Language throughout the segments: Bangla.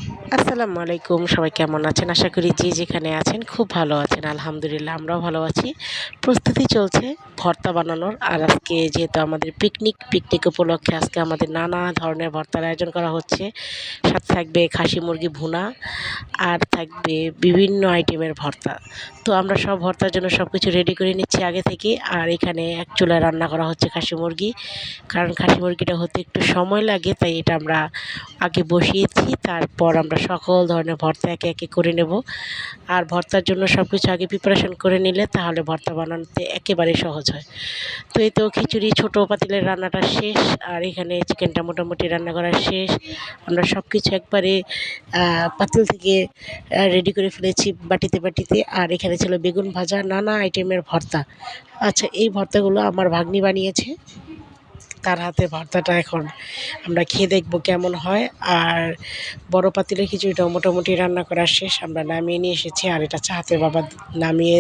আসসালামু আলাইকুম। সবাই কেমন আছেন? আশা করি যে যেখানে আছেন খুব ভালো আছেন। আলহামদুলিল্লাহ আমরাও ভালো আছি। প্রস্তুতি চলছে ভর্তা বানানোর। আর আজকে যেহেতু আমাদের পিকনিক উপলক্ষে আজকে আমাদের নানা ধরনের ভর্তার আয়োজন করা হচ্ছে। সাথে থাকবে খাসি মুরগি ভুনা আর থাকবে বিভিন্ন আইটেমের ভর্তা। তো আমরা সব ভর্তার জন্য সবকিছু রেডি করে নিচ্ছি আগে থেকে। আর এখানে এক চুলায় রান্না করা হচ্ছে খাসি মুরগি। কারণ খাসি মুরগিটা হতে একটু সময় লাগে, তাই এটা আমরা আগে বসিয়েছি। তারপর আমরা সকল ধরনের ভর্তা একে একে করে নেব। আর ভর্তার জন্য সব কিছু আগে প্রিপারেশন করে নিলে তাহলে ভর্তা বানাতে একেবারে সহজ হয়। তো এই তো খিচুড়ি ছোটো পাতিলের রান্নাটা শেষ। আর এখানে চিকেনটা মোটামুটি রান্না করা শেষ। আমরা সব কিছু একবারে পাতিল থেকে রেডি করে ফেলেছি বাটিতে। আর এখানে ছিল বেগুন ভাজা, নানা আইটেমের ভর্তা। আচ্ছা, এই ভর্তাগুলো আমার ভাগ্নি বানিয়েছে। তার হাতে ভর্তাটা এখন আমরা খেয়ে দেখব কেমন হয়। আর বড় পাতিলের খিচুড়িটাও মোটামুটি রান্না করা শেষ, আমরা নামিয়ে নিয়ে এসেছি। আর এটা চাহাতের বাবা নামিয়ে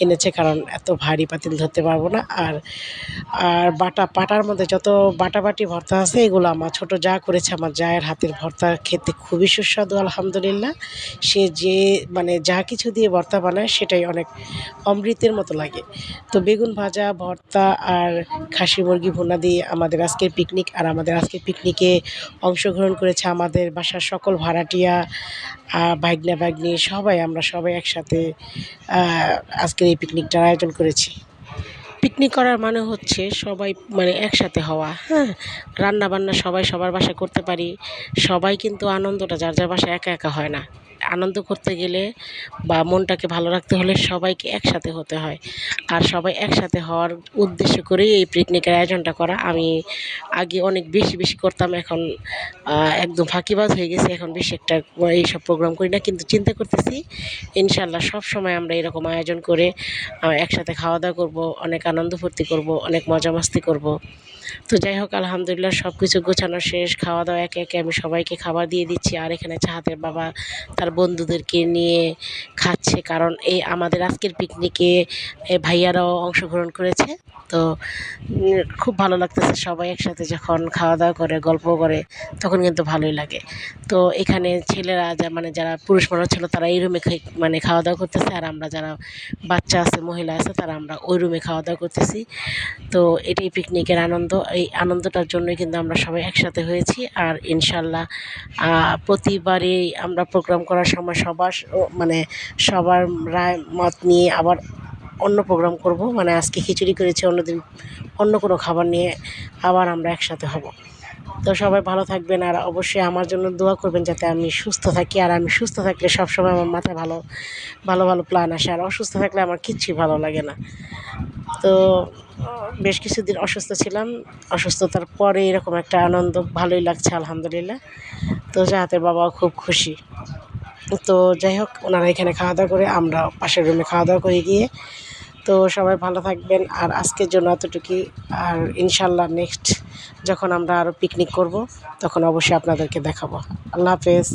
এনেছে, কারণ এত ভারী পাতিল ধরতে পারবো না। আর আর পাটার মধ্যে যত বাটাবাটি ভর্তা আছে এগুলো আমার ছোটো যা করেছে। আমার জায়ের হাতের ভর্তা খেতে খুবই সুস্বাদু আলহামদুলিল্লাহ। সে যে মানে যা কিছু দিয়ে ভর্তা বানায় সেটাই অনেক অমৃতের মতো লাগে। তো বেগুন ভাজা, ভর্তা আর খাসি মুরগি ভুনা দিয়ে আমাদের আজকের পিকনিক। আর আমাদের আজকের পিকনিকে অংশগ্রহণ করেছে আমাদের বাসার সকল ভাড়াটিয়া, ভাগ্নি সবাই। আমরা সবাই একসাথে আজকের এই পিকনিকটার আয়োজন করেছি। পিকনিক করার মানে হচ্ছে সবাই মানে একসাথে হওয়া, হ্যাঁ। রান্নাবান্না সবাই সবার বাসায় করতে পারি। সবাই কিন্তু আনন্দটা যার যার বাসায় একা একা হয় না। আনন্দ করতে গেলে বা মনটাকে ভালো রাখতে হলে সবাইকে একসাথে হতে হয়। আর সবাই একসাথে হওয়ার উদ্দেশ্য করেই এই পিকনিকের আয়োজনটা করা। আমি আগে অনেক বেশি করতাম, এখন একদম ফাঁকিবাজ হয়ে গেছি। এখন বেশি একটা এইসব প্রোগ্রাম করি না, কিন্তু চিন্তা করতেছি ইনশাল্লাহ সব সময় আমরা এরকম আয়োজন করে একসাথে খাওয়া দাওয়া করবো, অনেক আনন্দ ফুর্তি করব, অনেক মজা মাস্তি করব। তো যাই হোক, আলহামদুলিল্লাহ সব কিছু গোছানো শেষ। খাওয়া দাওয়া একে একে আমি সবাইকে খাবার দিয়ে দিচ্ছি। আর এখানে চাহাতের বাবা তার বন্ধুদেরকে নিয়ে খাচ্ছে, কারণ এই আমাদের আজকের পিকনিকে ভাইয়ারাও অংশগ্রহণ করেছে। তো খুব ভালো লাগতেছে সবাই একসাথে যখন খাওয়া দাওয়া করে গল্প করে, তখন কিন্তু ভালোই লাগে। তো এখানে ছেলেরা মানে যারা পুরুষ মানুষ ছিল তারা এই রুমে মানে খাওয়া দাওয়া করতেছে। আর আমরা যারা বাচ্চা আছে, মহিলা আছে, তারা আমরা ওই রুমে খাওয়া দাওয়া করতেছি। তো এটাই পিকনিকের আনন্দ। এই আনন্দটার জন্যই কিন্তু আমরা সবাই একসাথে হয়েছি। আর ইনশাল্লাহ প্রতিবারেই আমরা প্রোগ্রাম করার সময় মানে সবার রায় মত নিয়ে আবার অন্য প্রোগ্রাম করব। মানে আজকে খিচুড়ি করেছি, অন্যদিন অন্য কোনো খাবার নিয়ে আবার আমরা একসাথে হব। তো সবাই ভালো থাকবেন। আর অবশ্যই আমার জন্য দোয়া করবেন যাতে আমি সুস্থ থাকি। আর আমি সুস্থ থাকলে সবসময় আমার মাথায় ভালো প্ল্যান আসে। আর অসুস্থ থাকলে আমার কিচ্ছুই ভালো লাগে না। তো বেশ কিছুদিন অসুস্থ ছিলাম। অসুস্থতার পরে এরকম একটা আনন্দ, ভালোই লাগছে আলহামদুলিল্লাহ। তো চাহাতের বাবাও খুব খুশি। তো যাই হোক, ওনারা এখানে খাওয়া দাওয়া করে, আমরা পাশের রুমে খাওয়া দাওয়া করে গিয়ে। তো সবাই ভালো থাকবেন। আর আজকের জন্য এতটুকুই। আর ইনশাল্লাহ নেক্সট যখন আমরা আরও পিকনিক করব তখন অবশ্যই আপনাদেরকে দেখাবো। আল্লাহ হাফেজ।